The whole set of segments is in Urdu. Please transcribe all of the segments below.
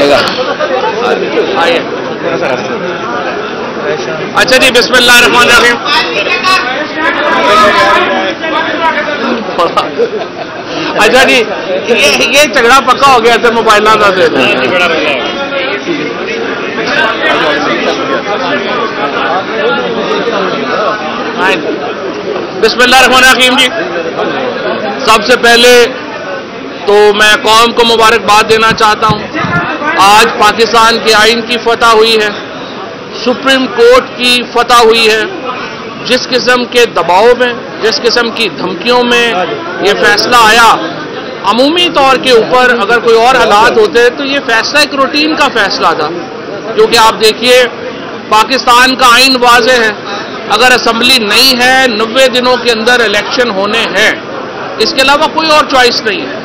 چلے گا. آئیے. اچھا جی، بسم اللہ الرحمن الرحیم. اچھا جی، یہ جھگڑا پکا ہو گیا تھا موبائل کا. بسم اللہ الرحمن الرحیم جی. سب سے پہلے تو میں قوم کو مبارکباد دینا چاہتا ہوں. آج پاکستان کے آئین کی فتح ہوئی ہے، سپریم کورٹ کی فتح ہوئی ہے. جس قسم کے دباؤ میں، جس قسم کی دھمکیوں میں یہ فیصلہ آیا، عمومی طور کے اوپر اگر کوئی اور حالات ہوتے تو یہ فیصلہ ایک روٹین کا فیصلہ تھا. کیونکہ آپ دیکھیے پاکستان کا آئین واضح ہے، اگر اسمبلی نہیں ہے 90 دنوں کے اندر الیکشن ہونے ہیں، اس کے علاوہ کوئی اور چوائس نہیں ہے.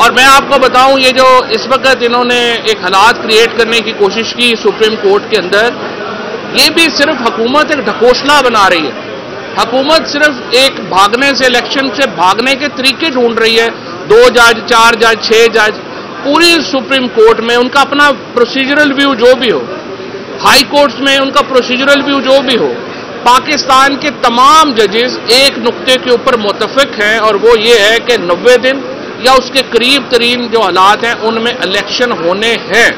اور میں آپ کو بتاؤں، یہ جو اس وقت انہوں نے ایک حالات کریٹ کرنے کی کوشش کی سپریم کورٹ کے اندر، یہ بھی صرف حکومت ایک ڈھکوسلا بنا رہی ہے. حکومت صرف ایک بھاگنے سے، الیکشن سے بھاگنے کے طریقے ڈھونڈ رہی ہے. 2 جج، 4 جج، 6 جج پوری سپریم کورٹ میں ان کا اپنا پروسیجرل ویو جو بھی ہو، ہائی کورٹس میں ان کا پروسیجرل ویو جو بھی ہو، پاکستان کے تمام ججز ایک نقطے کے اوپر متفق ہیں، اور وہ یہ ہے کہ 90 دن یا اس کے قریب ترین جو حالات ہیں ان میں الیکشن ہونے ہیں.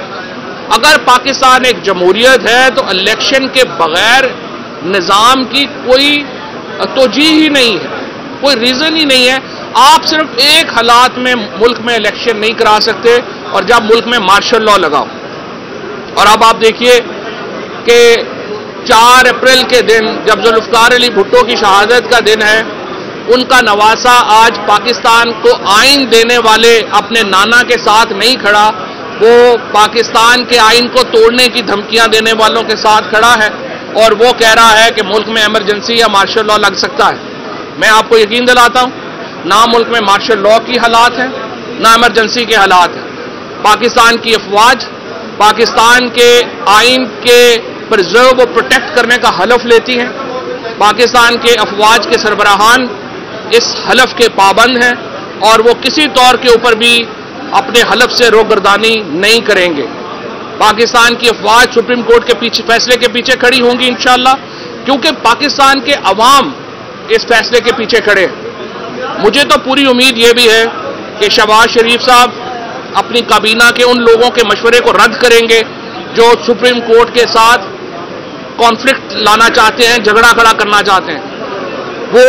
اگر پاکستان ایک جمہوریت ہے تو الیکشن کے بغیر نظام کی کوئی توجیہ ہی نہیں ہے، کوئی ریزن ہی نہیں ہے. آپ صرف ایک حالات میں ملک میں الیکشن نہیں کرا سکتے، اور جب ملک میں مارشل لاء لگاؤ. اور اب آپ دیکھیے کہ 4 اپریل کے دن جب ذوالفقار علی بھٹو کی شہادت کا دن ہے، ان کا نواسا آج پاکستان کو آئین دینے والے اپنے نانا کے ساتھ نہیں کھڑا، وہ پاکستان کے آئین کو توڑنے کی دھمکیاں دینے والوں کے ساتھ کھڑا ہے، اور وہ کہہ رہا ہے کہ ملک میں ایمرجنسی یا مارشل لاء لگ سکتا ہے. میں آپ کو یقین دلاتا ہوں، نہ ملک میں مارشل لاء کی حالات ہیں، نہ ایمرجنسی کے حالات ہیں. پاکستان کی افواج پاکستان کے آئین کے پرزرو و پروٹیکٹ کرنے کا حلف لیتی ہیں. پاکستان کے افواج کے سربراہان اس حلف کے پابند ہیں، اور وہ کسی طور کے اوپر بھی اپنے حلف سے روگردانی نہیں کریں گے. پاکستان کی افواج سپریم کورٹ کے پیچھے فیصلے کے پیچھے کھڑی ہوں گی انشاءاللہ، کیونکہ پاکستان کے عوام اس فیصلے کے پیچھے کھڑے ہیں. مجھے تو پوری امید یہ بھی ہے کہ شہباز شریف صاحب اپنی کابینہ کے ان لوگوں کے مشورے کو رد کریں گے جو سپریم کورٹ کے ساتھ کانفلکٹ لانا چاہتے ہیں، جھگڑا کھڑا کرنا چاہتے ہیں. وہ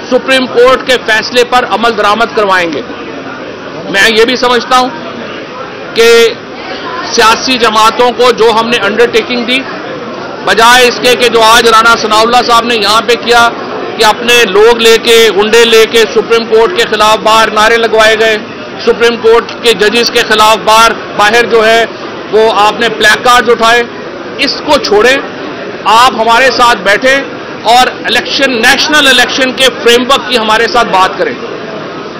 سپریم کورٹ کے فیصلے پر عمل درآمد کروائیں گے. میں یہ بھی سمجھتا ہوں کہ سیاسی جماعتوں کو جو ہم نے انڈر ٹیکنگ دی، بجائے اس کے کہ جو آج رانا ثناء اللہ صاحب نے یہاں پہ کیا کہ اپنے لوگ لے کے، گنڈے لے کے سپریم کورٹ کے خلاف باہر نعرے لگوائے گئے، سپریم کورٹ کے ججز کے خلاف باہر جو ہے وہ آپ نے پلیک کارڈز اٹھائے. اس کو چھوڑیں، آپ ہمارے ساتھ بیٹھیں اور الیکشن، نیشنل الیکشن کے فریم ورک کی ہمارے ساتھ بات کریں.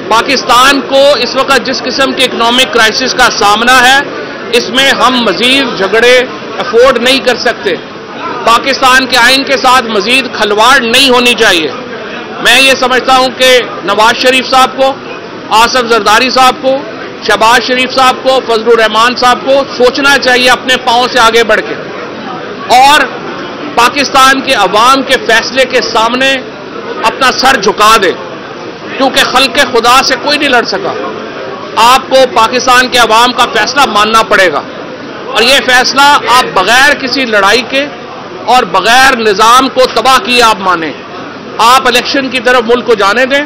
پاکستان کو اس وقت جس قسم کے اکنامک کرائسس کا سامنا ہے، اس میں ہم مزید جھگڑے افورڈ نہیں کر سکتے. پاکستان کے آئین کے ساتھ مزید کھلواڑ نہیں ہونی چاہیے. میں یہ سمجھتا ہوں کہ نواز شریف صاحب کو، آصف زرداری صاحب کو، شہباز شریف صاحب کو، فضل الرحمان صاحب کو سوچنا چاہیے اپنے پاؤں سے آگے بڑھ کے، اور پاکستان کے عوام کے فیصلے کے سامنے اپنا سر جھکا دے، کیونکہ خلق خدا سے کوئی نہیں لڑ سکا. آپ کو پاکستان کے عوام کا فیصلہ ماننا پڑے گا، اور یہ فیصلہ آپ بغیر کسی لڑائی کے اور بغیر نظام کو تباہ کیے آپ مانیں. آپ الیکشن کی طرف ملک کو جانے دیں.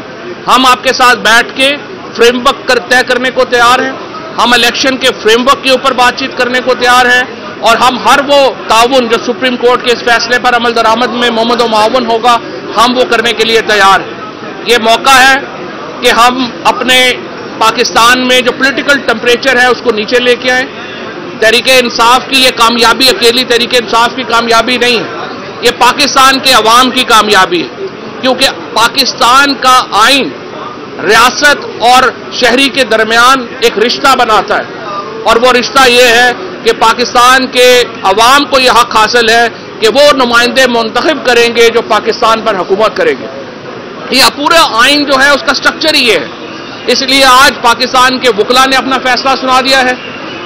ہم آپ کے ساتھ بیٹھ کے فریم ورک طے کرنے کو تیار ہیں. ہم الیکشن کے فریم ورک کے اوپر بات چیت کرنے کو تیار ہیں، اور ہم ہر وہ تعاون جو سپریم کورٹ کے اس فیصلے پر عمل درآمد میں محمد و معاون ہوگا، ہم وہ کرنے کے لیے تیار ہیں. یہ موقع ہے کہ ہم اپنے پاکستان میں جو پولیٹیکل ٹمپریچر ہے اس کو نیچے لے کے آئیں. تحریک انصاف کی یہ کامیابی اکیلی تحریک انصاف کی کامیابی نہیں ہے، یہ پاکستان کے عوام کی کامیابی ہے، کیونکہ پاکستان کا آئین ریاست اور شہری کے درمیان ایک رشتہ بناتا ہے، اور وہ رشتہ یہ ہے کہ پاکستان کے عوام کو یہ حق حاصل ہے کہ وہ نمائندے منتخب کریں گے جو پاکستان پر حکومت کریں گے. یہ پورا آئین جو ہے اس کا سٹرکچر ہی یہ ہے. اس لیے آج پاکستان کے وکلا نے اپنا فیصلہ سنا دیا ہے.